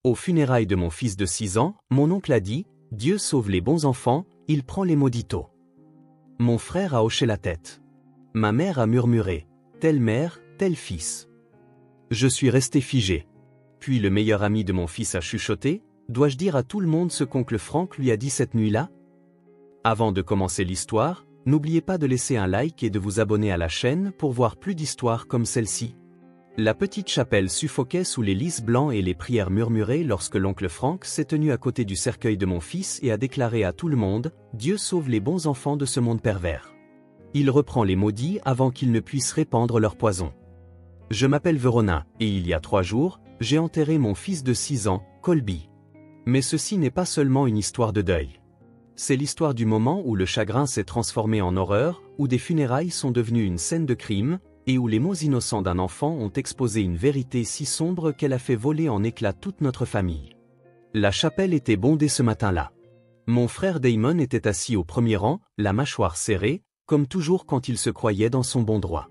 Aux funérailles de mon fils de 6 ans, mon oncle a dit « Dieu sauve les bons enfants, il prend les mauditos ». Mon frère a hoché la tête. Ma mère a murmuré « Telle mère, tel fils ». Je suis resté figé. Puis le meilleur ami de mon fils a chuchoté « Dois-je dire à tout le monde ce qu'oncle Frank lui a dit cette nuit-là » Avant de commencer l'histoire, n'oubliez pas de laisser un like et de vous abonner à la chaîne pour voir plus d'histoires comme celle-ci. La petite chapelle suffoquait sous les lys blancs et les prières murmurées lorsque l'oncle Frank s'est tenu à côté du cercueil de mon fils et a déclaré à tout le monde « Dieu sauve les bons enfants de ce monde pervers. Il reprend les maudits avant qu'ils ne puissent répandre leur poison. Je m'appelle Verona, et il y a 3 jours, j'ai enterré mon fils de 6 ans, Colby. Mais ceci n'est pas seulement une histoire de deuil. C'est l'histoire du moment où le chagrin s'est transformé en horreur, où des funérailles sont devenues une scène de crime, et où les mots innocents d'un enfant ont exposé une vérité si sombre qu'elle a fait voler en éclats toute notre famille. La chapelle était bondée ce matin-là. Mon frère Damon était assis au premier rang, la mâchoire serrée, comme toujours quand il se croyait dans son bon droit.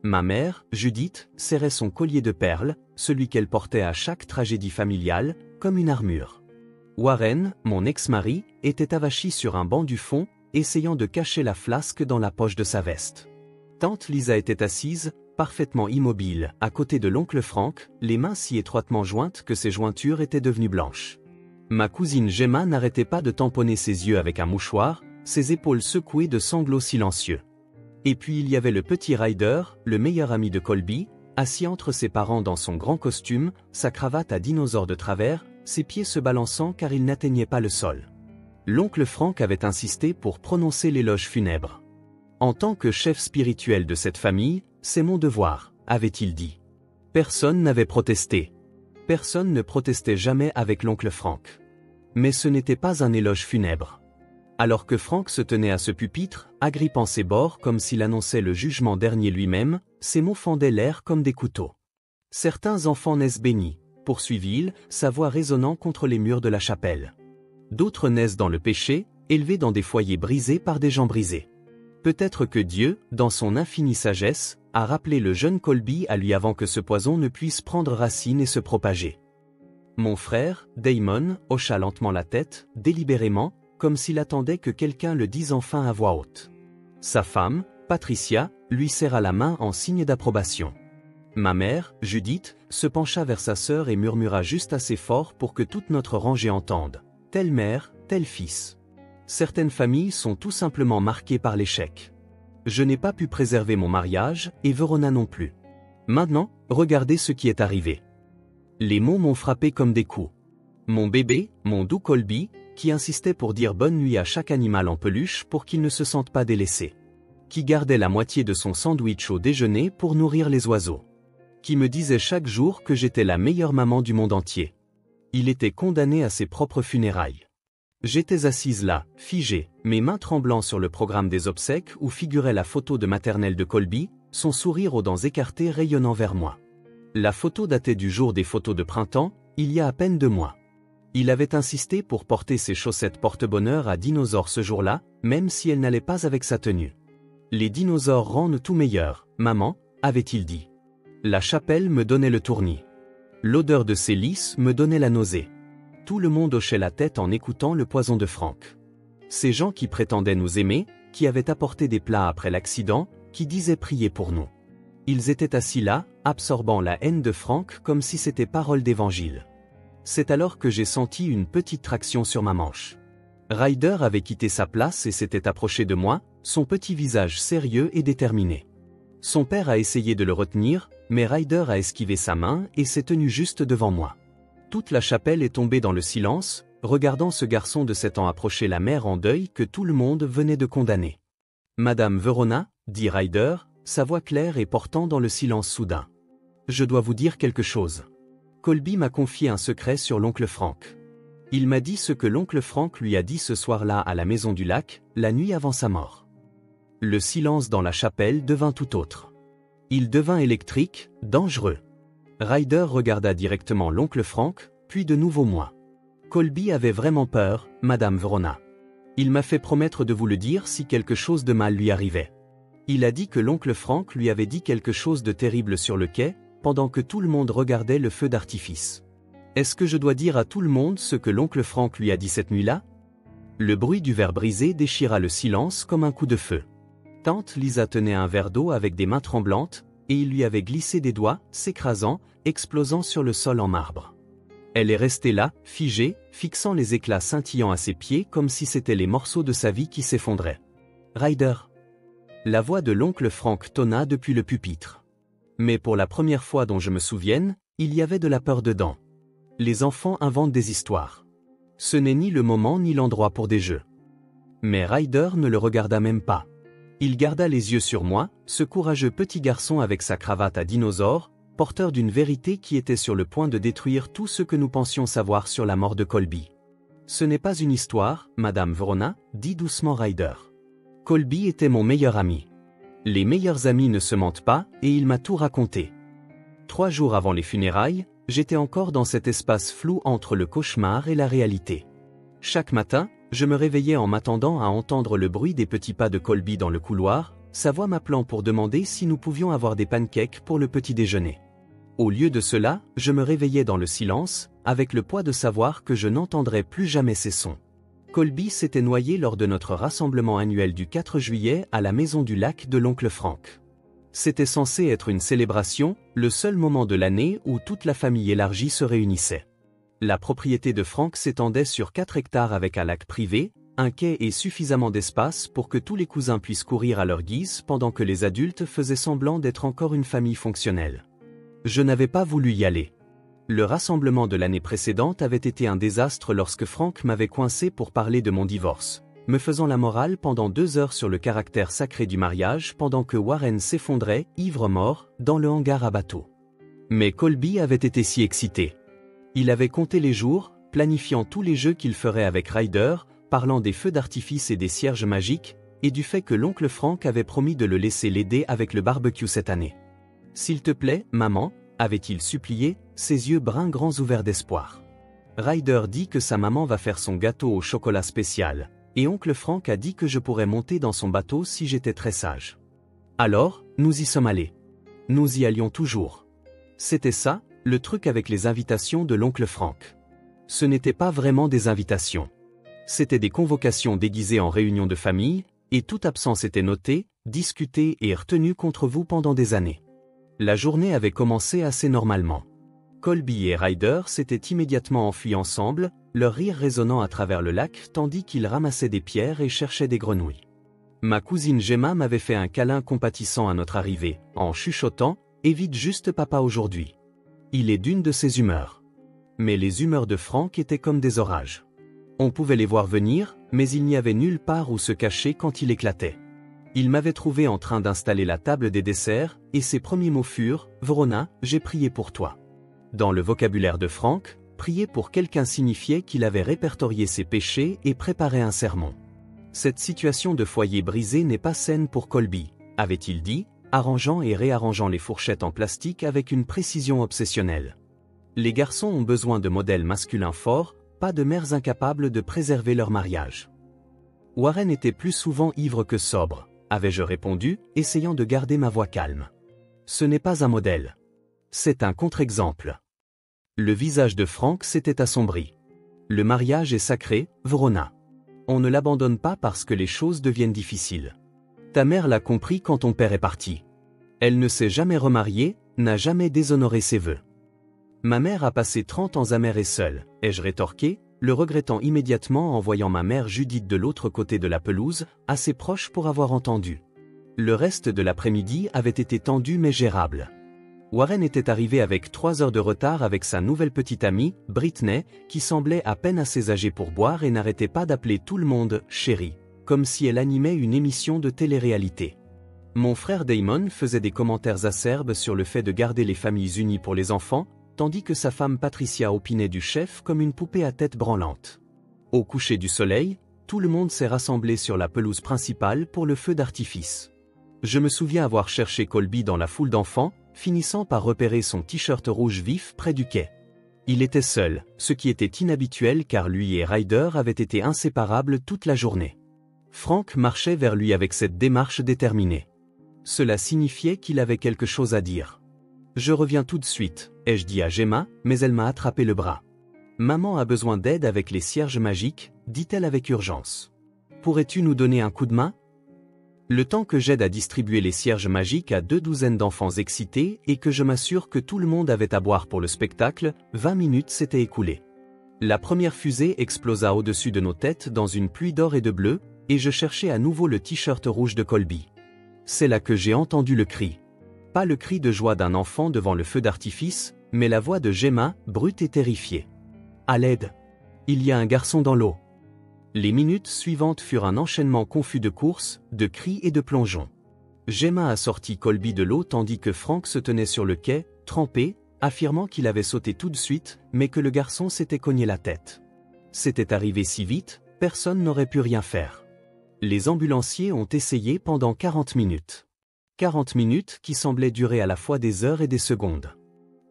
Ma mère, Judith, serrait son collier de perles, celui qu'elle portait à chaque tragédie familiale, comme une armure. Warren, mon ex-mari, était avachi sur un banc du fond, essayant de cacher la flasque dans la poche de sa veste. Tante Lisa était assise, parfaitement immobile, à côté de l'oncle Frank, les mains si étroitement jointes que ses jointures étaient devenues blanches. Ma cousine Gemma n'arrêtait pas de tamponner ses yeux avec un mouchoir, ses épaules secouées de sanglots silencieux. Et puis il y avait le petit Ryder, le meilleur ami de Colby, assis entre ses parents dans son grand costume, sa cravate à dinosaure de travers, ses pieds se balançant car il n'atteignait pas le sol. L'oncle Frank avait insisté pour prononcer l'éloge funèbre. En tant que chef spirituel de cette famille, c'est mon devoir, avait-il dit. Personne n'avait protesté. Personne ne protestait jamais avec l'oncle Frank. Mais ce n'était pas un éloge funèbre. Alors que Frank se tenait à ce pupitre, agrippant ses bords comme s'il annonçait le jugement dernier lui-même, ses mots fendaient l'air comme des couteaux. Certains enfants naissent bénis, poursuivit-il, sa voix résonnant contre les murs de la chapelle. D'autres naissent dans le péché, élevés dans des foyers brisés par des gens brisés. Peut-être que Dieu, dans son infinie sagesse, a rappelé le jeune Colby à lui avant que ce poison ne puisse prendre racine et se propager. Mon frère, Damon, hocha lentement la tête, délibérément, comme s'il attendait que quelqu'un le dise enfin à voix haute. Sa femme, Patricia, lui serra la main en signe d'approbation. Ma mère, Judith, se pencha vers sa sœur et murmura juste assez fort pour que toute notre rangée entende. Telle mère, tel fils. Certaines familles sont tout simplement marquées par l'échec. Je n'ai pas pu préserver mon mariage, et Verona non plus. Maintenant, regardez ce qui est arrivé. Les mots m'ont frappé comme des coups. Mon bébé, mon doux Colby, qui insistait pour dire bonne nuit à chaque animal en peluche pour qu'il ne se sente pas délaissé. Qui gardait la moitié de son sandwich au déjeuner pour nourrir les oiseaux. Qui me disait chaque jour que j'étais la meilleure maman du monde entier. Il était condamné à ses propres funérailles. J'étais assise là, figée, mes mains tremblant sur le programme des obsèques où figurait la photo de maternelle de Colby, son sourire aux dents écartées rayonnant vers moi. La photo datait du jour des photos de printemps, il y a à peine 2 mois. Il avait insisté pour porter ses chaussettes porte-bonheur à dinosaure ce jour-là, même si elle n'allait pas avec sa tenue. Les dinosaures rendent tout meilleur, maman, avait-il dit. La chapelle me donnait le tournis. L'odeur de ses lys me donnait la nausée. Tout le monde hochait la tête en écoutant le poison de Frank. Ces gens qui prétendaient nous aimer, qui avaient apporté des plats après l'accident, qui disaient prier pour nous. Ils étaient assis là, absorbant la haine de Frank comme si c'était parole d'évangile. C'est alors que j'ai senti une petite traction sur ma manche. Ryder avait quitté sa place et s'était approché de moi, son petit visage sérieux et déterminé. Son père a essayé de le retenir, mais Ryder a esquivé sa main et s'est tenu juste devant moi. Toute la chapelle est tombée dans le silence, regardant ce garçon de 7 ans approcher la mère en deuil que tout le monde venait de condamner. « Madame Verona, dit Ryder, sa voix claire et portant dans le silence soudain. Je dois vous dire quelque chose. Colby m'a confié un secret sur l'oncle Frank. Il m'a dit ce que l'oncle Frank lui a dit ce soir-là à la maison du lac, la nuit avant sa mort. » Le silence dans la chapelle devint tout autre. Il devint électrique, dangereux. Ryder regarda directement l'oncle Frank, puis de nouveau moi. Colby avait vraiment peur, Madame Verona. Il m'a fait promettre de vous le dire si quelque chose de mal lui arrivait. Il a dit que l'oncle Frank lui avait dit quelque chose de terrible sur le quai, pendant que tout le monde regardait le feu d'artifice. Est-ce que je dois dire à tout le monde ce que l'oncle Frank lui a dit cette nuit-là? Le bruit du verre brisé déchira le silence comme un coup de feu. Tante Lisa tenait un verre d'eau avec des mains tremblantes, et il lui avait glissé des doigts, s'écrasant, explosant sur le sol en marbre. Elle est restée là, figée, fixant les éclats scintillants à ses pieds comme si c'étaient les morceaux de sa vie qui s'effondraient. « Ryder !» La voix de l'oncle Frank tonna depuis le pupitre. Mais pour la première fois dont je me souvienne, il y avait de la peur dedans. Les enfants inventent des histoires. Ce n'est ni le moment ni l'endroit pour des jeux. Mais Ryder ne le regarda même pas. Il garda les yeux sur moi, ce courageux petit garçon avec sa cravate à dinosaure, porteur d'une vérité qui était sur le point de détruire tout ce que nous pensions savoir sur la mort de Colby. « Ce n'est pas une histoire, Madame Vrona, dit doucement Ryder. Colby était mon meilleur ami. Les meilleurs amis ne se mentent pas, et il m'a tout raconté. 3 jours avant les funérailles, j'étais encore dans cet espace flou entre le cauchemar et la réalité. Chaque matin, je me réveillais en m'attendant à entendre le bruit des petits pas de Colby dans le couloir, sa voix m'appelant pour demander si nous pouvions avoir des pancakes pour le petit déjeuner. Au lieu de cela, je me réveillais dans le silence, avec le poids de savoir que je n'entendrais plus jamais ces sons. Colby s'était noyé lors de notre rassemblement annuel du 4 juillet à la maison du lac de l'oncle Frank. C'était censé être une célébration, le seul moment de l'année où toute la famille élargie se réunissait. La propriété de Frank s'étendait sur 4 hectares avec un lac privé, un quai et suffisamment d'espace pour que tous les cousins puissent courir à leur guise pendant que les adultes faisaient semblant d'être encore une famille fonctionnelle. Je n'avais pas voulu y aller. Le rassemblement de l'année précédente avait été un désastre lorsque Frank m'avait coincé pour parler de mon divorce, me faisant la morale pendant 2 heures sur le caractère sacré du mariage pendant que Warren s'effondrait, ivre-mort, dans le hangar à bateau. Mais Colby avait été si excité. Il avait compté les jours, planifiant tous les jeux qu'il ferait avec Ryder, parlant des feux d'artifice et des cierges magiques, et du fait que l'oncle Frank avait promis de le laisser l'aider avec le barbecue cette année. « S'il te plaît, maman », avait-il supplié, ses yeux bruns grands ouverts d'espoir. Ryder dit que sa maman va faire son gâteau au chocolat spécial, et oncle Frank a dit que je pourrais monter dans son bateau si j'étais très sage. Alors, nous y sommes allés. Nous y allions toujours. C'était ça, le truc avec les invitations de l'oncle Frank. Ce n'était pas vraiment des invitations. C'étaient des convocations déguisées en réunions de famille, et toute absence était notée, discutée et retenue contre vous pendant des années. La journée avait commencé assez normalement. Colby et Ryder s'étaient immédiatement enfuis ensemble, leur rire résonnant à travers le lac tandis qu'ils ramassaient des pierres et cherchaient des grenouilles. Ma cousine Gemma m'avait fait un câlin compatissant à notre arrivée, en chuchotant « Évite juste papa aujourd'hui. Il est d'une de ses humeurs. » Mais les humeurs de Frank étaient comme des orages. On pouvait les voir venir, mais il n'y avait nulle part où se cacher quand il éclatait. Il m'avait trouvé en train d'installer la table des desserts, et ses premiers mots furent « Vrona, j'ai prié pour toi ». Dans le vocabulaire de Frank, prier pour quelqu'un signifiait qu'il avait répertorié ses péchés et préparé un sermon. Cette situation de foyer brisé n'est pas saine pour Colby, avait-il dit, arrangeant et réarrangeant les fourchettes en plastique avec une précision obsessionnelle. Les garçons ont besoin de modèles masculins forts, pas de mères incapables de préserver leur mariage. Warren était plus souvent ivre que sobre, avais-je répondu, essayant de garder ma voix calme. Ce n'est pas un modèle. C'est un contre-exemple. Le visage de Frank s'était assombri. Le mariage est sacré, Vrona. On ne l'abandonne pas parce que les choses deviennent difficiles. Ta mère l'a compris quand ton père est parti. Elle ne s'est jamais remariée, n'a jamais déshonoré ses vœux. Ma mère a passé 30 ans amère et seule, ai-je rétorqué, le regrettant immédiatement en voyant ma mère Judith de l'autre côté de la pelouse, assez proche pour avoir entendu. Le reste de l'après-midi avait été tendu mais gérable. Warren était arrivé avec 3 heures de retard avec sa nouvelle petite amie, Britney, qui semblait à peine assez âgée pour boire et n'arrêtait pas d'appeler tout le monde « chérie », comme si elle animait une émission de télé-réalité. Mon frère Damon faisait des commentaires acerbes sur le fait de garder les familles unies pour les enfants, tandis que sa femme Patricia opinait du chef comme une poupée à tête branlante. Au coucher du soleil, tout le monde s'est rassemblé sur la pelouse principale pour le feu d'artifice. Je me souviens avoir cherché Colby dans la foule d'enfants, finissant par repérer son t-shirt rouge vif près du quai. Il était seul, ce qui était inhabituel car lui et Ryder avaient été inséparables toute la journée. Frank marchait vers lui avec cette démarche déterminée. Cela signifiait qu'il avait quelque chose à dire. « Je reviens tout de suite, ai-je dit à Gemma, mais elle m'a attrapé le bras. Maman a besoin d'aide avec les cierges magiques, dit-elle avec urgence. Pourrais-tu nous donner un coup de main? Le temps que j'aide à distribuer les cierges magiques à 2 douzaines d'enfants excités et que je m'assure que tout le monde avait à boire pour le spectacle, 20 minutes s'étaient écoulées. La première fusée explosa au-dessus de nos têtes dans une pluie d'or et de bleu, et je cherchais à nouveau le t-shirt rouge de Colby. C'est là que j'ai entendu le cri. Pas le cri de joie d'un enfant devant le feu d'artifice, mais la voix de Gemma, brute et terrifiée. À l'aide! Il y a un garçon dans l'eau. Les minutes suivantes furent un enchaînement confus de courses, de cris et de plongeons. Gemma a sorti Colby de l'eau tandis que Frank se tenait sur le quai, trempé, affirmant qu'il avait sauté tout de suite, mais que le garçon s'était cogné la tête. C'était arrivé si vite, personne n'aurait pu rien faire. Les ambulanciers ont essayé pendant 40 minutes. 40 minutes qui semblaient durer à la fois des heures et des secondes.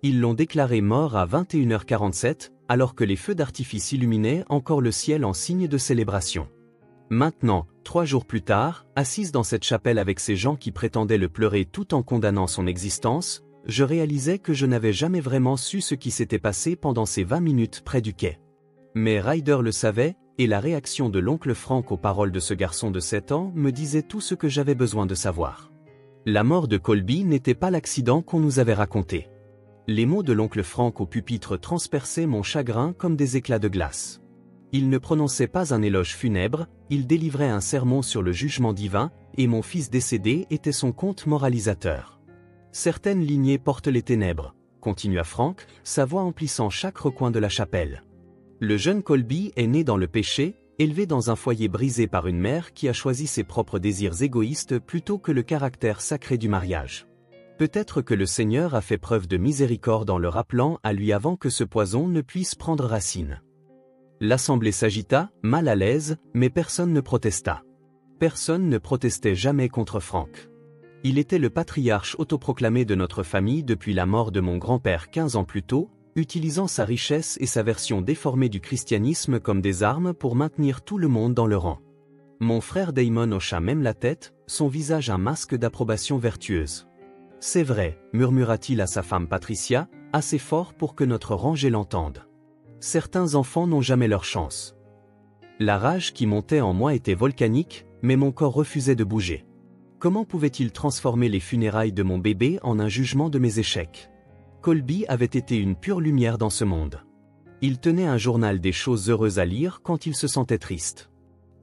Ils l'ont déclaré mort à 21h47, alors que les feux d'artifice illuminaient encore le ciel en signe de célébration. Maintenant, 3 jours plus tard, assise dans cette chapelle avec ces gens qui prétendaient le pleurer tout en condamnant son existence, je réalisais que je n'avais jamais vraiment su ce qui s'était passé pendant ces 20 minutes près du quai. Mais Ryder le savait, et la réaction de l'oncle Frank aux paroles de ce garçon de 7 ans me disait tout ce que j'avais besoin de savoir. La mort de Colby n'était pas l'accident qu'on nous avait raconté. Les mots de l'oncle Frank au pupitre transperçaient mon chagrin comme des éclats de glace. Il ne prononçait pas un éloge funèbre, il délivrait un sermon sur le jugement divin, et mon fils décédé était son conte moralisateur. Certaines lignées portent les ténèbres, continua Frank, sa voix emplissant chaque recoin de la chapelle. Le jeune Colby est né dans le péché, élevé dans un foyer brisé par une mère qui a choisi ses propres désirs égoïstes plutôt que le caractère sacré du mariage. Peut-être que le Seigneur a fait preuve de miséricorde en le rappelant à lui avant que ce poison ne puisse prendre racine. L'assemblée s'agita, mal à l'aise, mais personne ne protesta. Personne ne protestait jamais contre Frank. Il était le patriarche autoproclamé de notre famille depuis la mort de mon grand-père 15 ans plus tôt, utilisant sa richesse et sa version déformée du christianisme comme des armes pour maintenir tout le monde dans le rang. Mon frère Damon hocha même la tête, son visage un masque d'approbation vertueuse. « C'est vrai », murmura-t-il à sa femme Patricia, assez fort pour que notre rangée l'entende. Certains enfants n'ont jamais leur chance. La rage qui montait en moi était volcanique, mais mon corps refusait de bouger. Comment pouvait-il transformer les funérailles de mon bébé en un jugement de mes échecs? Colby avait été une pure lumière dans ce monde. Il tenait un journal des choses heureuses à lire quand il se sentait triste.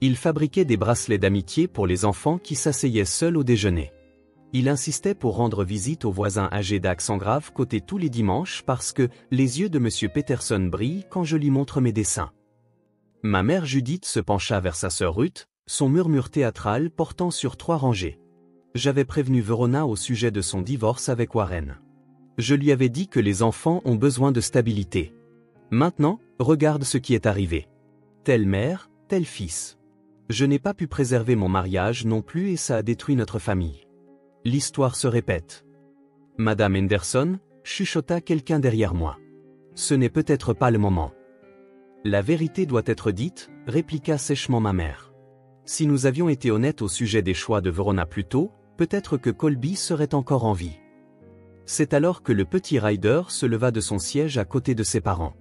Il fabriquait des bracelets d'amitié pour les enfants qui s'asseyaient seuls au déjeuner. Il insistait pour rendre visite aux voisins âgés d'accent grave côté tous les dimanches parce que les yeux de M. Peterson brillent quand je lui montre mes dessins. Ma mère Judith se pencha vers sa sœur Ruth, son murmure théâtral portant sur 3 rangées. J'avais prévenu Verona au sujet de son divorce avec Warren. Je lui avais dit que les enfants ont besoin de stabilité. Maintenant, regarde ce qui est arrivé. Telle mère, tel fils. Je n'ai pas pu préserver mon mariage non plus et ça a détruit notre famille. L'histoire se répète. Madame Henderson, chuchota quelqu'un derrière moi. Ce n'est peut-être pas le moment. La vérité doit être dite, répliqua sèchement ma mère. Si nous avions été honnêtes au sujet des choix de Verona plus tôt, peut-être que Colby serait encore en vie. C'est alors que le petit Ryder se leva de son siège à côté de ses parents.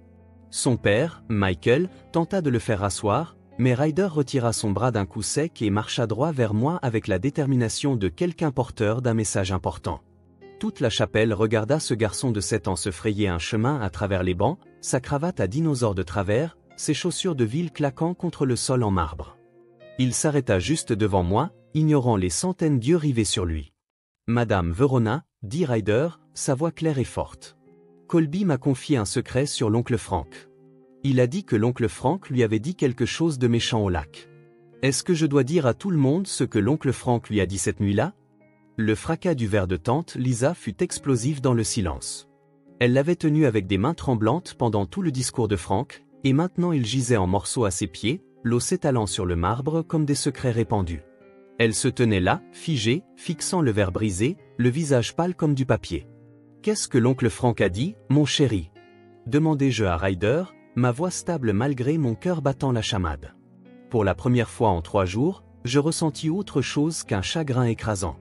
Son père, Michael, tenta de le faire asseoir, mais Ryder retira son bras d'un coup sec et marcha droit vers moi avec la détermination de quelqu'un porteur d'un message important. Toute la chapelle regarda ce garçon de 7 ans se frayer un chemin à travers les bancs, sa cravate à dinosaure de travers, ses chaussures de ville claquant contre le sol en marbre. Il s'arrêta juste devant moi, ignorant les centaines d'yeux rivés sur lui. « Madame Verona », dit Ryder, sa voix claire et forte. « Colby m'a confié un secret sur l'oncle Frank. Il a dit que l'oncle Frank lui avait dit quelque chose de méchant au lac. Est-ce que je dois dire à tout le monde ce que l'oncle Frank lui a dit cette nuit-là » Le fracas du verre de tante Lisa fut explosif dans le silence. Elle l'avait tenu avec des mains tremblantes pendant tout le discours de Frank, et maintenant il gisait en morceaux à ses pieds, l'eau s'étalant sur le marbre comme des secrets répandus. Elle se tenait là, figée, fixant le verre brisé, le visage pâle comme du papier. « Qu'est-ce que l'oncle Frank a dit, mon chéri » demandai-je à Ryder, ma voix stable malgré mon cœur battant la chamade. Pour la première fois en 3 jours, je ressentis autre chose qu'un chagrin écrasant.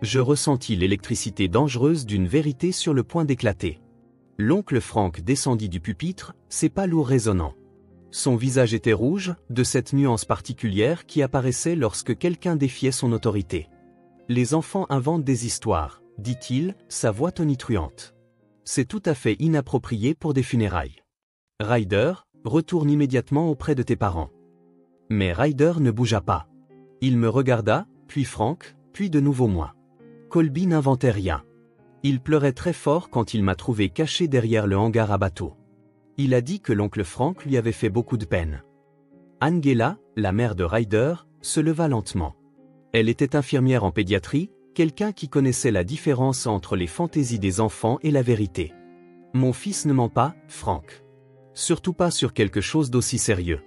Je ressentis l'électricité dangereuse d'une vérité sur le point d'éclater. L'oncle Frank descendit du pupitre, ses pas lourds résonnants. Son visage était rouge, de cette nuance particulière qui apparaissait lorsque quelqu'un défiait son autorité. Les enfants inventent des histoires, dit-il, sa voix tonitruante. C'est tout à fait inapproprié pour des funérailles. Ryder, retourne immédiatement auprès de tes parents. Mais Ryder ne bougea pas. Il me regarda, puis Frank, puis de nouveau moi. Colby n'inventait rien. Il pleurait très fort quand il m'a trouvé caché derrière le hangar à bateau. Il a dit que l'oncle Frank lui avait fait beaucoup de peine. Angela, la mère de Ryder, se leva lentement. Elle était infirmière en pédiatrie, quelqu'un qui connaissait la différence entre les fantaisies des enfants et la vérité. Mon fils ne ment pas, Frank. Surtout pas sur quelque chose d'aussi sérieux.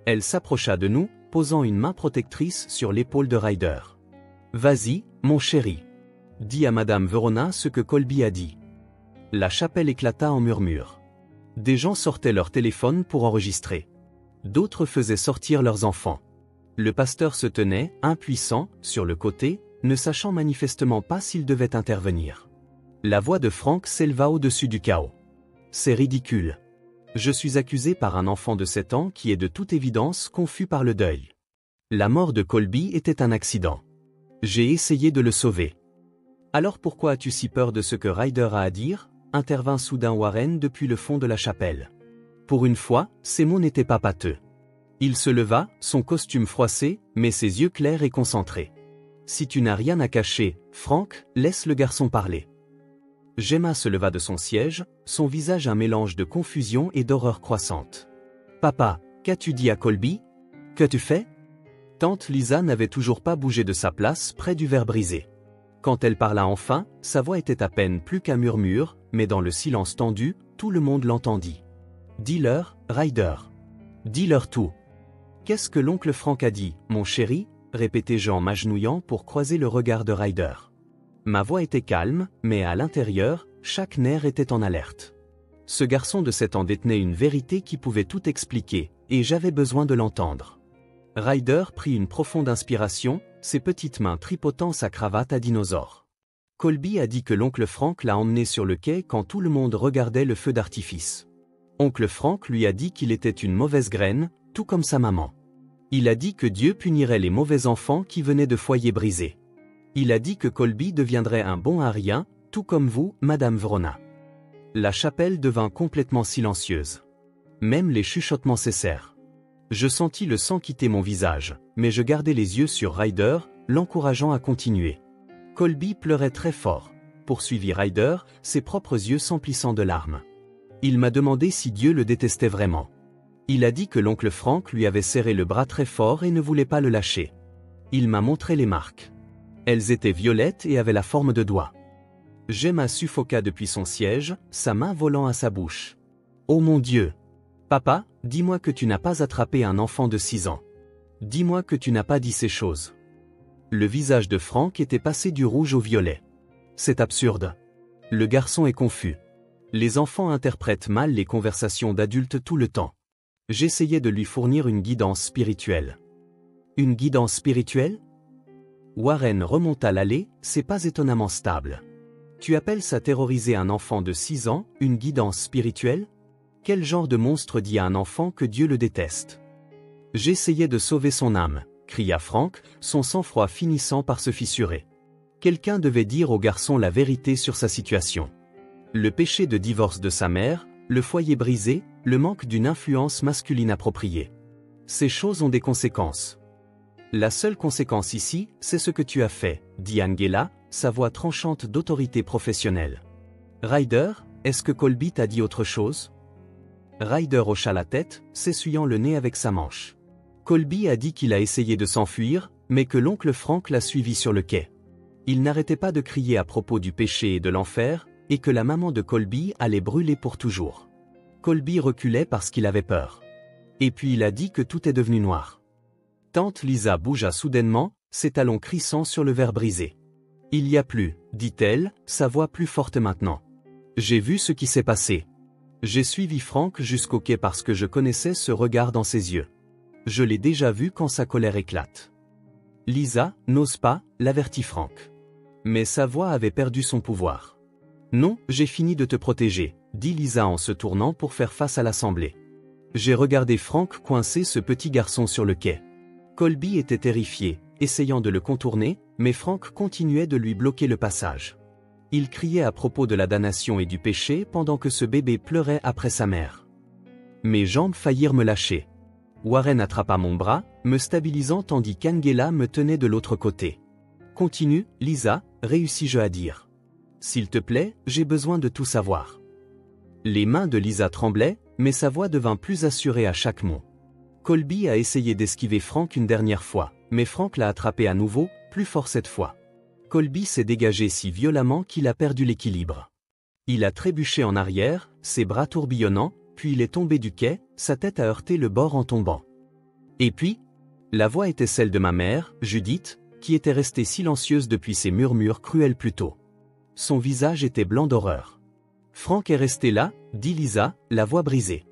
Elle s'approcha de nous, posant une main protectrice sur l'épaule de Ryder. Vas-y, mon chéri. Dis à Madame Verona ce que Colby a dit. La chapelle éclata en murmures. Des gens sortaient leur téléphone pour enregistrer. D'autres faisaient sortir leurs enfants. Le pasteur se tenait, impuissant, sur le côté, ne sachant manifestement pas s'il devait intervenir. La voix de Frank s'éleva au-dessus du chaos. C'est ridicule. Je suis accusé par un enfant de 7 ans qui est de toute évidence confus par le deuil. La mort de Colby était un accident. J'ai essayé de le sauver. Alors pourquoi as-tu si peur de ce que Ryder a à dire ? Intervint soudain Warren depuis le fond de la chapelle. Pour une fois, ses mots n'étaient pas pâteux. Il se leva, son costume froissé, mais ses yeux clairs et concentrés. Si tu n'as rien à cacher, Frank, laisse le garçon parler. Gemma se leva de son siège, son visage un mélange de confusion et d'horreur croissante. Papa, qu'as-tu dit à Colby ? Qu'as-tu fait ? Tante Lisa n'avait toujours pas bougé de sa place près du verre brisé. Quand elle parla enfin, sa voix était à peine plus qu'un murmure, mais dans le silence tendu, tout le monde l'entendit. Dis-leur, Ryder. Dis-leur tout. Qu'est-ce que l'oncle Frank a dit, mon chéri ? Répétait-je en m'agenouillant pour croiser le regard de Ryder. Ma voix était calme, mais à l'intérieur, chaque nerf était en alerte. Ce garçon de 7 ans détenait une vérité qui pouvait tout expliquer, et j'avais besoin de l'entendre. Ryder prit une profonde inspiration, ses petites mains tripotant sa cravate à dinosaure. Colby a dit que l'oncle Frank l'a emmené sur le quai quand tout le monde regardait le feu d'artifice. Oncle Frank lui a dit qu'il était une mauvaise graine, tout comme sa maman. Il a dit que Dieu punirait les mauvais enfants qui venaient de foyers brisés. Il a dit que Colby deviendrait un bon à rien, tout comme vous, Madame Verona. La chapelle devint complètement silencieuse. Même les chuchotements cessèrent. Je sentis le sang quitter mon visage, mais je gardai les yeux sur Ryder, l'encourageant à continuer. Colby pleurait très fort, poursuivit Ryder, ses propres yeux s'emplissant de larmes. Il m'a demandé si Dieu le détestait vraiment. Il a dit que l'oncle Frank lui avait serré le bras très fort et ne voulait pas le lâcher. Il m'a montré les marques. Elles étaient violettes et avaient la forme de doigts. Gemma suffoqua depuis son siège, sa main volant à sa bouche. Oh mon Dieu! Papa, dis-moi que tu n'as pas attrapé un enfant de 6 ans. Dis-moi que tu n'as pas dit ces choses. Le visage de Frank était passé du rouge au violet. C'est absurde. Le garçon est confus. Les enfants interprètent mal les conversations d'adultes tout le temps. J'essayais de lui fournir une guidance spirituelle. Une guidance spirituelle ? Warren remonta l'allée, ses pas étonnamment stables. Tu appelles ça terroriser un enfant de 6 ans, une guidance spirituelle ? Quel genre de monstre dit à un enfant que Dieu le déteste ? J'essayais de sauver son âme, cria Frank, son sang-froid finissant par se fissurer. Quelqu'un devait dire au garçon la vérité sur sa situation. Le péché de divorce de sa mère, le foyer brisé, le manque d'une influence masculine appropriée. Ces choses ont des conséquences. La seule conséquence ici, c'est ce que tu as fait, dit Angela, sa voix tranchante d'autorité professionnelle. Ryder, est-ce que Colby t'a dit autre chose ? Ryder hocha la tête, s'essuyant le nez avec sa manche. Colby a dit qu'il a essayé de s'enfuir, mais que l'oncle Frank l'a suivi sur le quai. Il n'arrêtait pas de crier à propos du péché et de l'enfer, et que la maman de Colby allait brûler pour toujours. Colby reculait parce qu'il avait peur. Et puis il a dit que tout est devenu noir. Tante Lisa bougea soudainement, ses talons crissant sur le verre brisé. Il y a plus, dit-elle, sa voix plus forte maintenant. J'ai vu ce qui s'est passé. J'ai suivi Frank jusqu'au quai parce que je connaissais ce regard dans ses yeux. Je l'ai déjà vu quand sa colère éclate. Lisa, n'ose pas, l'avertit Frank. Mais sa voix avait perdu son pouvoir. Non, j'ai fini de te protéger, dit Lisa en se tournant pour faire face à l'assemblée. J'ai regardé Frank coincer ce petit garçon sur le quai. Colby était terrifié, essayant de le contourner, mais Frank continuait de lui bloquer le passage. Il criait à propos de la damnation et du péché pendant que ce bébé pleurait après sa mère. Mes jambes faillirent me lâcher. Warren attrapa mon bras, me stabilisant tandis qu'Angela me tenait de l'autre côté. Continue, Lisa, réussis-je à dire. S'il te plaît, j'ai besoin de tout savoir. Les mains de Lisa tremblaient, mais sa voix devint plus assurée à chaque mot. Colby a essayé d'esquiver Frank une dernière fois, mais Frank l'a attrapé à nouveau, plus fort cette fois. Colby s'est dégagé si violemment qu'il a perdu l'équilibre. Il a trébuché en arrière, ses bras tourbillonnant, puis il est tombé du quai, sa tête a heurté le bord en tombant. Et puis, la voix était celle de ma mère, Judith, qui était restée silencieuse depuis ses murmures cruels plus tôt. Son visage était blanc d'horreur. Frank est resté là, dit Lisa, la voix brisée.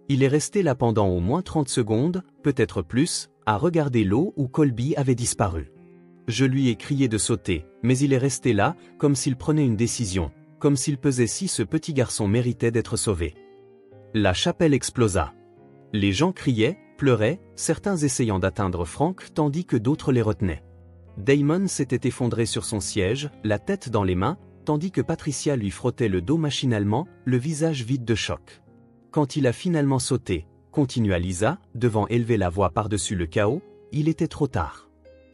Il est resté là pendant au moins 30 secondes, peut-être plus, à regarder l'eau où Colby avait disparu. Je lui ai crié de sauter, mais il est resté là, comme s'il prenait une décision, comme s'il pesait si ce petit garçon méritait d'être sauvé. La chapelle explosa. Les gens criaient, pleuraient, certains essayant d'atteindre Frank tandis que d'autres les retenaient. Damon s'était effondré sur son siège, la tête dans les mains, tandis que Patricia lui frottait le dos machinalement, le visage vide de choc. Quand il a finalement sauté, continua Lisa, devant élever la voix par-dessus le chaos, il était trop tard.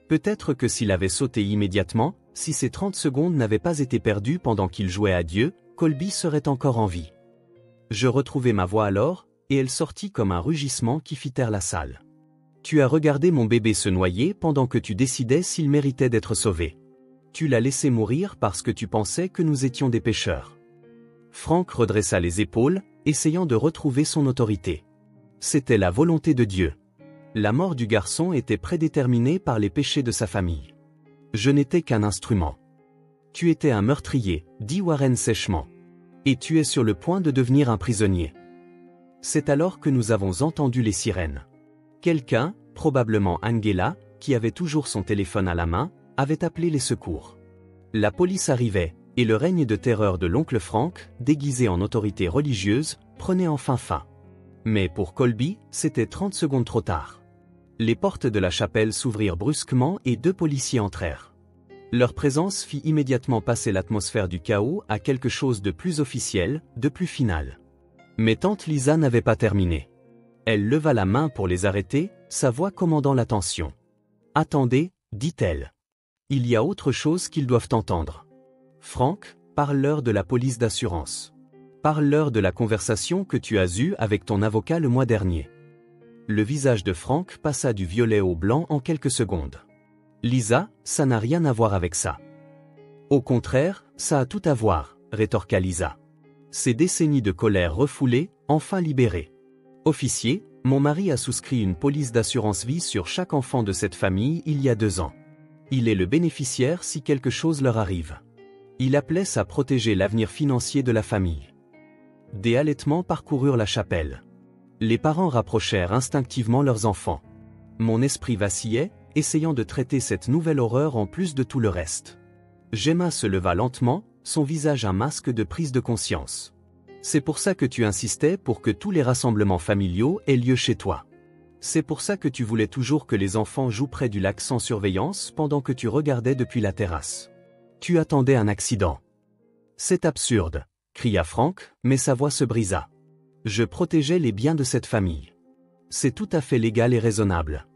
Peut-être que s'il avait sauté immédiatement, si ces 30 secondes n'avaient pas été perdues pendant qu'il jouait à Dieu, Colby serait encore en vie. Je retrouvai ma voix alors, et elle sortit comme un rugissement qui fit taire la salle. Tu as regardé mon bébé se noyer pendant que tu décidais s'il méritait d'être sauvé. Tu l'as laissé mourir parce que tu pensais que nous étions des pécheurs. Frank redressa les épaules, essayant de retrouver son autorité. C'était la volonté de Dieu. La mort du garçon était prédéterminée par les péchés de sa famille. Je n'étais qu'un instrument. Tu étais un meurtrier, dit Warren sèchement. Et tu es sur le point de devenir un prisonnier. C'est alors que nous avons entendu les sirènes. Quelqu'un, probablement Angela, qui avait toujours son téléphone à la main, avait appelé les secours. La police arrivait, et le règne de terreur de l'oncle Frank, déguisé en autorité religieuse, prenait enfin fin. Mais pour Colby, c'était 30 secondes trop tard. Les portes de la chapelle s'ouvrirent brusquement et 2 policiers entrèrent. Leur présence fit immédiatement passer l'atmosphère du chaos à quelque chose de plus officiel, de plus final. Mais tante Lisa n'avait pas terminé. Elle leva la main pour les arrêter, sa voix commandant l'attention. « Attendez, dit-elle. Il y a autre chose qu'ils doivent entendre. Frank, parle-leur de la police d'assurance. Parle-leur de la conversation que tu as eue avec ton avocat le mois dernier. » Le visage de Frank passa du violet au blanc en quelques secondes. « Lisa, ça n'a rien à voir avec ça. »« Au contraire, ça a tout à voir, » rétorqua Lisa. Ces décennies de colère refoulées, enfin libérées. « Officier, mon mari a souscrit une police d'assurance vie sur chaque enfant de cette famille il y a 2 ans. Il est le bénéficiaire si quelque chose leur arrive. Il appelait ça protéger l'avenir financier de la famille. » Des halètements parcoururent la chapelle. Les parents rapprochèrent instinctivement leurs enfants. Mon esprit vacillait, essayant de traiter cette nouvelle horreur en plus de tout le reste. Gemma se leva lentement, son visage un masque de prise de conscience. C'est pour ça que tu insistais pour que tous les rassemblements familiaux aient lieu chez toi. C'est pour ça que tu voulais toujours que les enfants jouent près du lac sans surveillance pendant que tu regardais depuis la terrasse. Tu attendais un accident. C'est absurde, cria Frank, mais sa voix se brisa. Je protégeais les biens de cette famille. C'est tout à fait légal et raisonnable.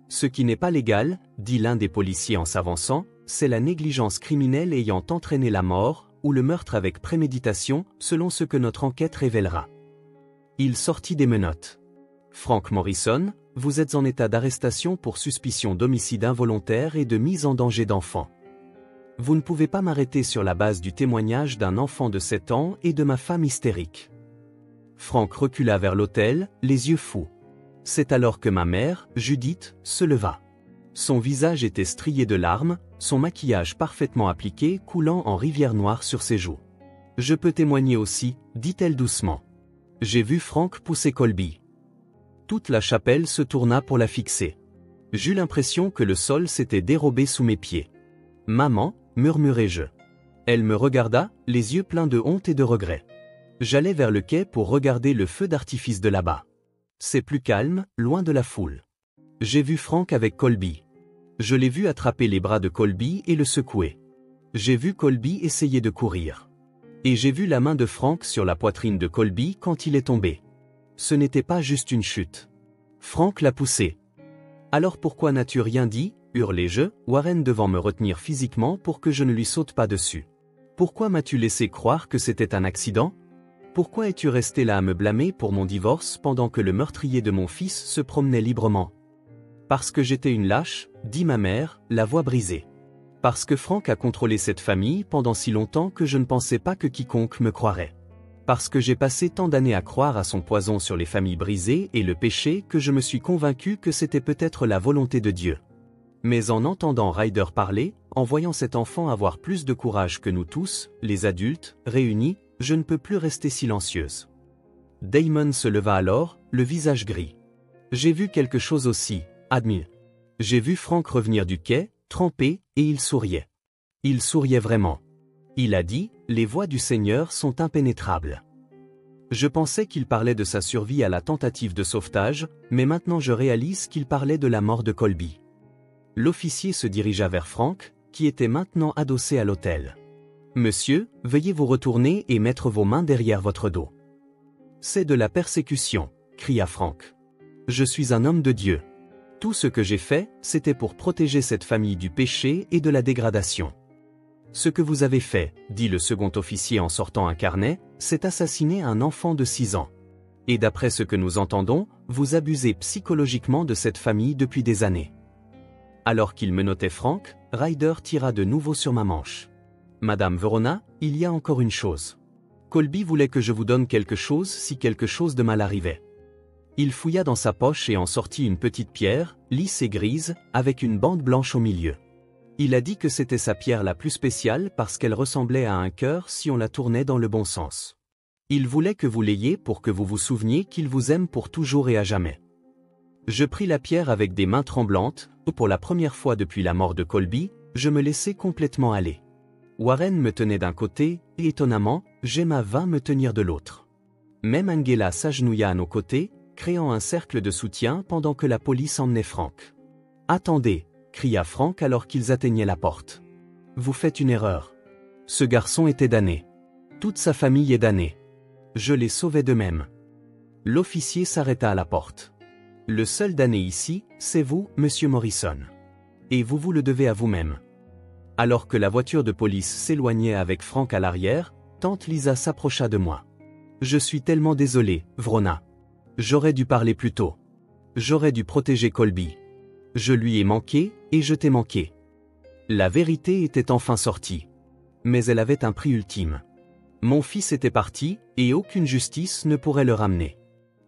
Ce qui n'est pas légal, dit l'un des policiers en s'avançant, c'est la négligence criminelle ayant entraîné la mort, ou le meurtre avec préméditation, selon ce que notre enquête révélera. Il sortit des menottes. Frank Morrison, vous êtes en état d'arrestation pour suspicion d'homicide involontaire et de mise en danger d'enfant. Vous ne pouvez pas m'arrêter sur la base du témoignage d'un enfant de 7 ans et de ma femme hystérique. Frank recula vers l'autel, les yeux fous. C'est alors que ma mère, Judith, se leva. Son visage était strié de larmes, son maquillage parfaitement appliqué coulant en rivière noire sur ses joues. Je peux témoigner aussi, dit-elle doucement. J'ai vu Frank pousser Colby. Toute la chapelle se tourna pour la fixer. J'eus l'impression que le sol s'était dérobé sous mes pieds. Maman, murmurai-je. Elle me regarda, les yeux pleins de honte et de regret. J'allais vers le quai pour regarder le feu d'artifice de là-bas. C'est plus calme, loin de la foule. J'ai vu Frank avec Colby. Je l'ai vu attraper les bras de Colby et le secouer. J'ai vu Colby essayer de courir. Et j'ai vu la main de Frank sur la poitrine de Colby quand il est tombé. Ce n'était pas juste une chute. Frank l'a poussé. Alors pourquoi n'as-tu rien dit, hurlai-je, Warren devant me retenir physiquement pour que je ne lui saute pas dessus. Pourquoi m'as-tu laissé croire que c'était un accident? Pourquoi es-tu resté là à me blâmer pour mon divorce pendant que le meurtrier de mon fils se promenait librement? Parce que j'étais une lâche, dit ma mère, la voix brisée. Parce que Frank a contrôlé cette famille pendant si longtemps que je ne pensais pas que quiconque me croirait. Parce que j'ai passé tant d'années à croire à son poison sur les familles brisées et le péché que je me suis convaincu que c'était peut-être la volonté de Dieu. Mais en entendant Ryder parler, en voyant cet enfant avoir plus de courage que nous tous, les adultes, réunis, je ne peux plus rester silencieuse. Damon se leva alors, le visage gris. J'ai vu quelque chose aussi, admis. J'ai vu Frank revenir du quai, trempé, et il souriait. Il souriait vraiment. Il a dit, les voies du Seigneur sont impénétrables. Je pensais qu'il parlait de sa survie à la tentative de sauvetage, mais maintenant je réalise qu'il parlait de la mort de Colby. L'officier se dirigea vers Frank, qui était maintenant adossé à l'autel. Monsieur, veuillez vous retourner et mettre vos mains derrière votre dos. C'est de la persécution, cria Frank. Je suis un homme de Dieu. Tout ce que j'ai fait, c'était pour protéger cette famille du péché et de la dégradation. Ce que vous avez fait, dit le second officier en sortant un carnet, c'est assassiner un enfant de 6 ans. Et d'après ce que nous entendons, vous abusez psychologiquement de cette famille depuis des années. Alors qu'il menottait Frank, Ryder tira de nouveau sur ma manche. Madame Verona, il y a encore une chose. Colby voulait que je vous donne quelque chose si quelque chose de mal arrivait. Il fouilla dans sa poche et en sortit une petite pierre, lisse et grise, avec une bande blanche au milieu. Il a dit que c'était sa pierre la plus spéciale parce qu'elle ressemblait à un cœur si on la tournait dans le bon sens. Il voulait que vous l'ayez pour que vous vous souveniez qu'il vous aime pour toujours et à jamais. Je pris la pierre avec des mains tremblantes, où pour la première fois depuis la mort de Colby, je me laissais complètement aller. Warren me tenait d'un côté, et étonnamment, Gemma vint me tenir de l'autre. Même Angela s'agenouilla à nos côtés, créant un cercle de soutien pendant que la police emmenait Frank. « Attendez !» cria Frank alors qu'ils atteignaient la porte. « Vous faites une erreur. Ce garçon était damné. Toute sa famille est damnée. Je les sauvais d'eux-mêmes. » L'officier s'arrêta à la porte. « Le seul damné ici, c'est vous, monsieur Morrison. Et vous vous le devez à vous-même. » Alors que la voiture de police s'éloignait avec Frank à l'arrière, tante Lisa s'approcha de moi. « Je suis tellement désolée, Vrona. J'aurais dû parler plus tôt. J'aurais dû protéger Colby. Je lui ai manqué, et je t'ai manqué. » La vérité était enfin sortie. Mais elle avait un prix ultime. Mon fils était parti, et aucune justice ne pourrait le ramener.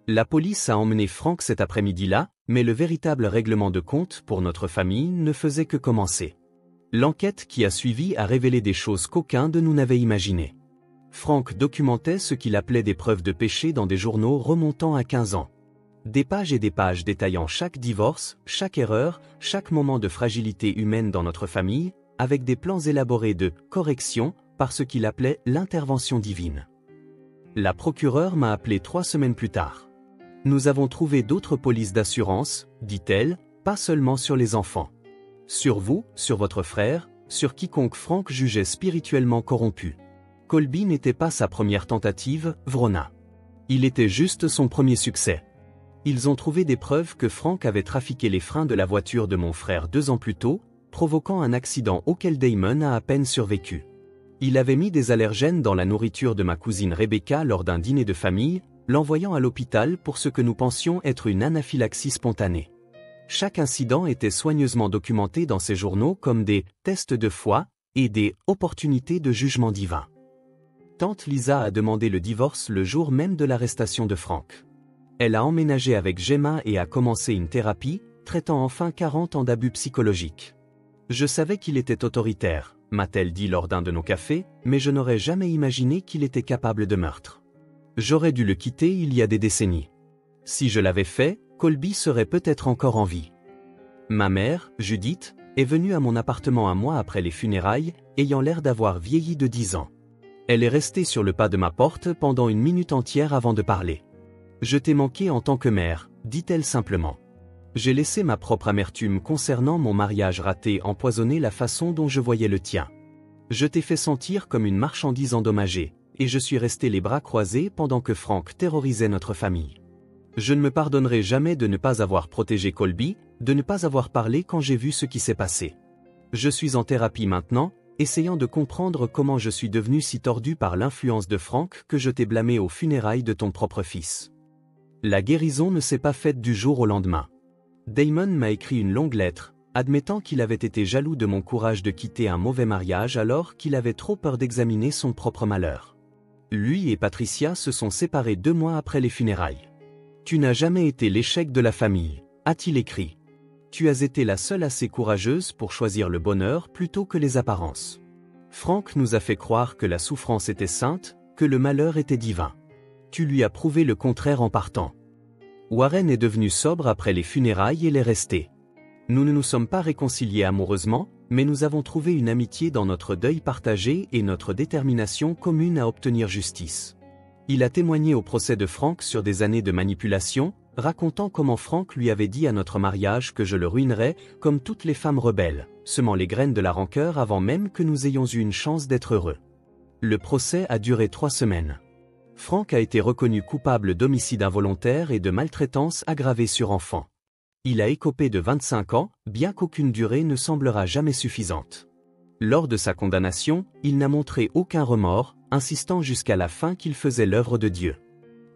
La police a emmené Frank cet après-midi-là, mais le véritable règlement de compte pour notre famille ne faisait que commencer. L'enquête qui a suivi a révélé des choses qu'aucun de nous n'avait imaginées. Frank documentait ce qu'il appelait des preuves de péché dans des journaux remontant à 15 ans. Des pages et des pages détaillant chaque divorce, chaque erreur, chaque moment de fragilité humaine dans notre famille, avec des plans élaborés de correction par ce qu'il appelait l'intervention divine. La procureure m'a appelé 3 semaines plus tard. « Nous avons trouvé d'autres polices d'assurance, dit-elle, pas seulement sur les enfants. Sur vous, sur votre frère, sur quiconque Frank jugeait spirituellement corrompu. Colby n'était pas sa première tentative, Vrona. Il était juste son premier succès. Ils ont trouvé des preuves que Frank avait trafiqué les freins de la voiture de mon frère 2 ans plus tôt, provoquant un accident auquel Damon a à peine survécu. Il avait mis des allergènes dans la nourriture de ma cousine Rebecca lors d'un dîner de famille, l'envoyant à l'hôpital pour ce que nous pensions être une anaphylaxie spontanée. Chaque incident était soigneusement documenté dans ces journaux comme des « tests de foi » et des « opportunités de jugement divin ». Tante Lisa a demandé le divorce le jour même de l'arrestation de Frank. Elle a emménagé avec Gemma et a commencé une thérapie, traitant enfin 40 ans d'abus psychologiques. Je savais qu'il était autoritaire, m'a-t-elle dit lors d'un de nos cafés, mais je n'aurais jamais imaginé qu'il était capable de meurtre. J'aurais dû le quitter il y a des décennies. Si je l'avais fait, Colby serait peut-être encore en vie. Ma mère, Judith, est venue à mon appartement un mois après les funérailles, ayant l'air d'avoir vieilli de 10 ans. Elle est restée sur le pas de ma porte pendant 1 minute entière avant de parler. Je t'ai manqué en tant que mère, dit-elle simplement. J'ai laissé ma propre amertume concernant mon mariage raté empoisonner la façon dont je voyais le tien. Je t'ai fait sentir comme une marchandise endommagée, et je suis resté les bras croisés pendant que Frank terrorisait notre famille. Je ne me pardonnerai jamais de ne pas avoir protégé Colby, de ne pas avoir parlé quand j'ai vu ce qui s'est passé. Je suis en thérapie maintenant, essayant de comprendre comment je suis devenu si tordu par l'influence de Frank que je t'ai blâmé aux funérailles de ton propre fils. La guérison ne s'est pas faite du jour au lendemain. Damon m'a écrit une longue lettre, admettant qu'il avait été jaloux de mon courage de quitter un mauvais mariage alors qu'il avait trop peur d'examiner son propre malheur. Lui et Patricia se sont séparés 2 mois après les funérailles. Tu n'as jamais été l'échec de la famille, a-t-il écrit. Tu as été la seule assez courageuse pour choisir le bonheur plutôt que les apparences. Frank nous a fait croire que la souffrance était sainte, que le malheur était divin. Tu lui as prouvé le contraire en partant. Warren est devenu sobre après les funérailles et l'est resté. Nous ne nous sommes pas réconciliés amoureusement, mais nous avons trouvé une amitié dans notre deuil partagé et notre détermination commune à obtenir justice. Il a témoigné au procès de Frank sur des années de manipulation, racontant comment Frank lui avait dit à notre mariage que je le ruinerais, comme toutes les femmes rebelles, semant les graines de la rancœur avant même que nous ayons eu une chance d'être heureux. Le procès a duré 3 semaines. Frank a été reconnu coupable d'homicide involontaire et de maltraitance aggravée sur enfant. Il a écopé de 25 ans, bien qu'aucune durée ne semblera jamais suffisante. Lors de sa condamnation, il n'a montré aucun remords, insistant jusqu'à la fin qu'il faisait l'œuvre de Dieu.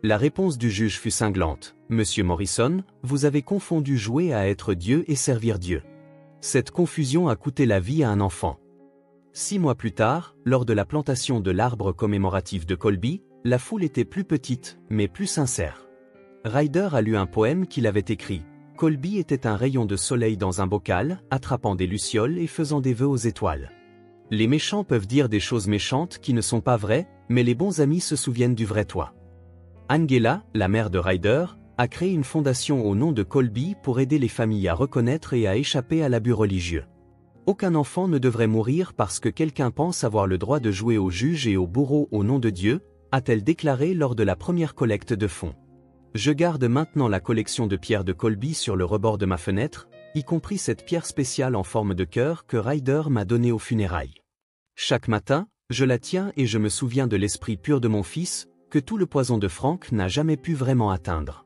La réponse du juge fut cinglante. « Monsieur Morrison, vous avez confondu jouer à être Dieu et servir Dieu. Cette confusion a coûté la vie à un enfant. » 6 mois plus tard, lors de la plantation de l'arbre commémoratif de Colby, la foule était plus petite, mais plus sincère. Ryder a lu un poème qu'il avait écrit. Colby était un rayon de soleil dans un bocal, attrapant des lucioles et faisant des vœux aux étoiles. Les méchants peuvent dire des choses méchantes qui ne sont pas vraies, mais les bons amis se souviennent du vrai toi. Angela, la mère de Ryder, a créé une fondation au nom de Colby pour aider les familles à reconnaître et à échapper à l'abus religieux. Aucun enfant ne devrait mourir parce que quelqu'un pense avoir le droit de jouer au juge et au bourreau au nom de Dieu, a-t-elle déclaré lors de la première collecte de fonds. Je garde maintenant la collection de pierres de Colby sur le rebord de ma fenêtre, y compris cette pierre spéciale en forme de cœur que Ryder m'a donnée aux funérailles. Chaque matin, je la tiens et je me souviens de l'esprit pur de mon fils, que tout le poison de Frank n'a jamais pu vraiment atteindre.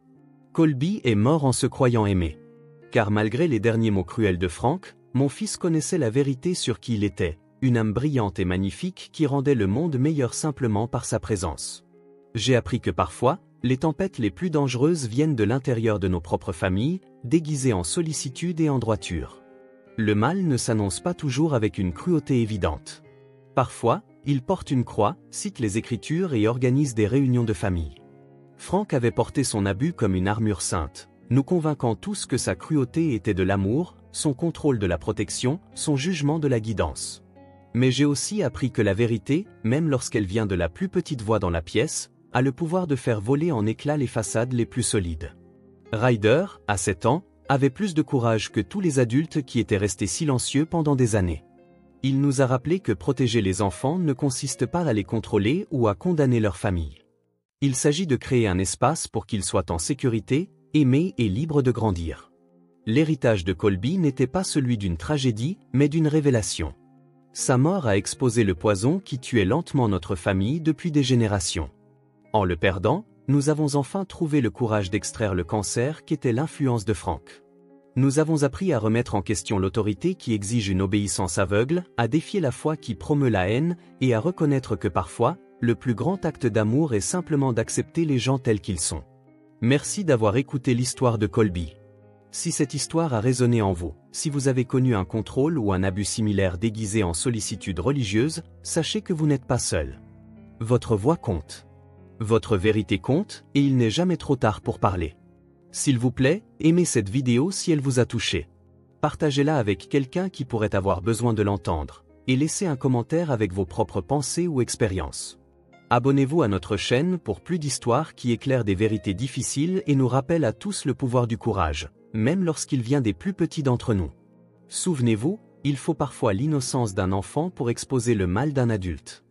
Colby est mort en se croyant aimé. Car malgré les derniers mots cruels de Frank, mon fils connaissait la vérité sur qui il était, une âme brillante et magnifique qui rendait le monde meilleur simplement par sa présence. J'ai appris que parfois, les tempêtes les plus dangereuses viennent de l'intérieur de nos propres familles, déguisées en sollicitude et en droiture. Le mal ne s'annonce pas toujours avec une cruauté évidente. Parfois, il porte une croix, cite les Écritures et organise des réunions de famille. Frank avait porté son abus comme une armure sainte, nous convainquant tous que sa cruauté était de l'amour, son contrôle de la protection, son jugement de la guidance. Mais j'ai aussi appris que la vérité, même lorsqu'elle vient de la plus petite voix dans la pièce, a le pouvoir de faire voler en éclats les façades les plus solides. Ryder, à 7 ans, avait plus de courage que tous les adultes qui étaient restés silencieux pendant des années. Il nous a rappelé que protéger les enfants ne consiste pas à les contrôler ou à condamner leur famille. Il s'agit de créer un espace pour qu'ils soient en sécurité, aimés et libres de grandir. L'héritage de Colby n'était pas celui d'une tragédie, mais d'une révélation. Sa mort a exposé le poison qui tuait lentement notre famille depuis des générations. En le perdant, nous avons enfin trouvé le courage d'extraire le cancer qu'était l'influence de Frank. Nous avons appris à remettre en question l'autorité qui exige une obéissance aveugle, à défier la foi qui promeut la haine, et à reconnaître que parfois, le plus grand acte d'amour est simplement d'accepter les gens tels qu'ils sont. Merci d'avoir écouté l'histoire de Colby. Si cette histoire a résonné en vous, si vous avez connu un contrôle ou un abus similaire déguisé en sollicitude religieuse, sachez que vous n'êtes pas seul. Votre voix compte. Votre vérité compte, et il n'est jamais trop tard pour parler. S'il vous plaît, aimez cette vidéo si elle vous a touché. Partagez-la avec quelqu'un qui pourrait avoir besoin de l'entendre, et laissez un commentaire avec vos propres pensées ou expériences. Abonnez-vous à notre chaîne pour plus d'histoires qui éclairent des vérités difficiles et nous rappellent à tous le pouvoir du courage, même lorsqu'il vient des plus petits d'entre nous. Souvenez-vous, il faut parfois l'innocence d'un enfant pour exposer le mal d'un adulte.